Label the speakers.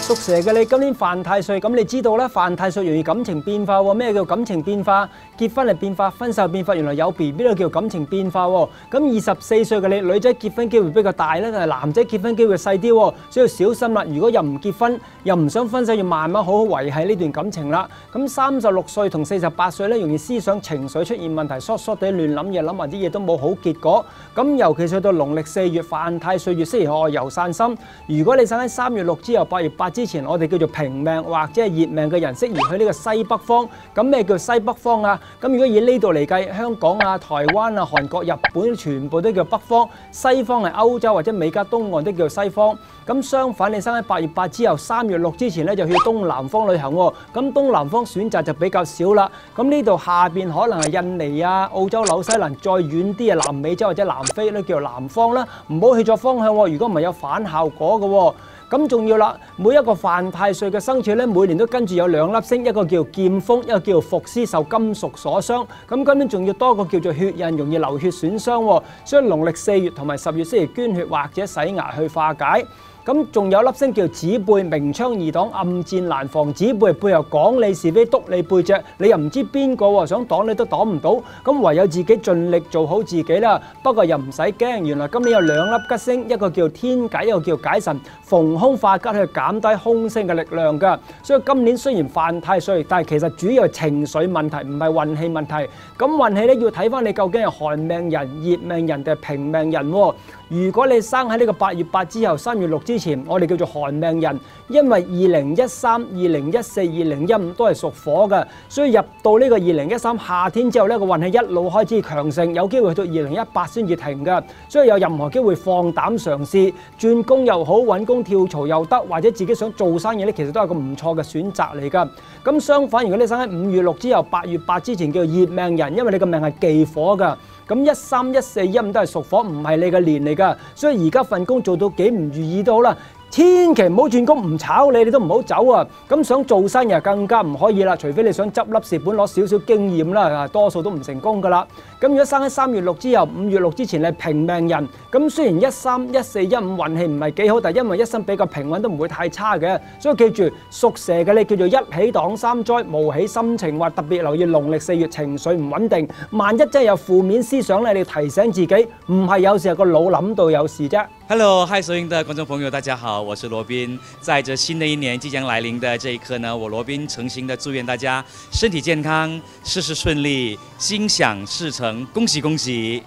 Speaker 1: 屬蛇嘅你今年犯太歲，咁你知道啦，犯太歲容易感情變化喎。咩叫感情變化？結婚係變化，分手變化，原來有 BB 都叫感情變化喎。咁24歲嘅你，女仔結婚機會比較大咧，但係男仔結婚機會細啲喎，所以要小心啦。如果又唔結婚，又唔想分手，要慢慢好好維繫呢段感情啦。咁36歲同48歲咧，容易思想情緒出現問題，疏疏地亂諗嘢，諗埋啲嘢都冇好結果。咁尤其去到農曆4月犯太歲月，適宜外遊散心。如果你生喺3月6之後8月8之前，我哋叫做平命或者係熱命嘅人，適宜去呢個西北方。咁咩叫西北方啊？咁如果以呢度嚟計，香港啊、台灣啊、韓國、日本全部都叫北方，西方係歐洲或者美加東岸都叫西方。咁相反，你生喺8月8之後3月6之前咧，就去東南方旅行喎。咁東南方選擇就比較少啦。咁呢度下邊可能係印尼啊、澳洲、紐西蘭，再遠啲啊南美洲或者南非咧，叫做南方啦。唔好去錯方向喎，如果唔係有反效果嘅喎。咁仲要啦，每一個犯太歲嘅生肖咧，每年都跟住有2粒星，一個叫劍鋒，一個叫伏屍，受金屬所傷。咁今年仲要多個叫做血印，容易流血損傷喎。所以農曆4月同埋10月適宜捐血或者洗牙去化解。咁仲有粒星叫子背，明槍易擋，暗箭難防。子背背後講你是非，督你背脊，你又唔知邊個喎，想擋你都擋唔到。咁唯有自己盡力做好自己啦。不過又唔使驚，原來今年有2粒吉星，一個叫天解，一個叫解神，逢凶化吉去減低凶星嘅力量㗎。所以今年雖然犯太歲，但係其實主要係情緒問題，唔係運氣問題。咁運氣咧要睇翻你究竟係寒命人、熱命人定係平命人喎。如果你生喺呢個8月8之後3月6之前，我哋叫做寒命人，因為2013、2014、2015都係屬火嘅，所以入到呢個2013夏天之後呢個運氣一路開始強盛，有機會去到2018先至停嘅，所以有任何機會放膽嘗試，轉工又好，揾工跳槽又得，或者自己想做生意呢，其實都係個唔錯嘅選擇嚟㗎。咁相反，如果你生喺5月6之後8月8之前，叫做熱命人，因為你個命係忌火㗎。咁13、14、15都係屬火，唔係你嘅年嚟㗎，所以而家份工做到幾唔如意都好啦。千祈唔好轉工，唔炒你都唔好走啊！咁想做生意更加唔可以啦，除非你想執笠蝕本攞少少經驗啦，多數都唔成功噶啦。咁如果生喺3月6之後5月6之前係平命人，咁雖然13、14、15運氣唔係幾好，但係因為一生比較平穩，都唔會太差嘅。所以記住，屬蛇嘅你叫做一喜擋三災，無喜心情或特別留意農曆4月情緒唔穩定。萬一真係有負面思想咧，你要提醒自己，唔係有時係個腦諗到有事啫。
Speaker 2: Hello， 嗨，收音的觀眾朋友，大家好，我是羅賓。在這新的一年即將來臨的這一刻呢，我羅賓誠心的祝願大家身體健康，事事順利，心想事成，恭喜恭喜！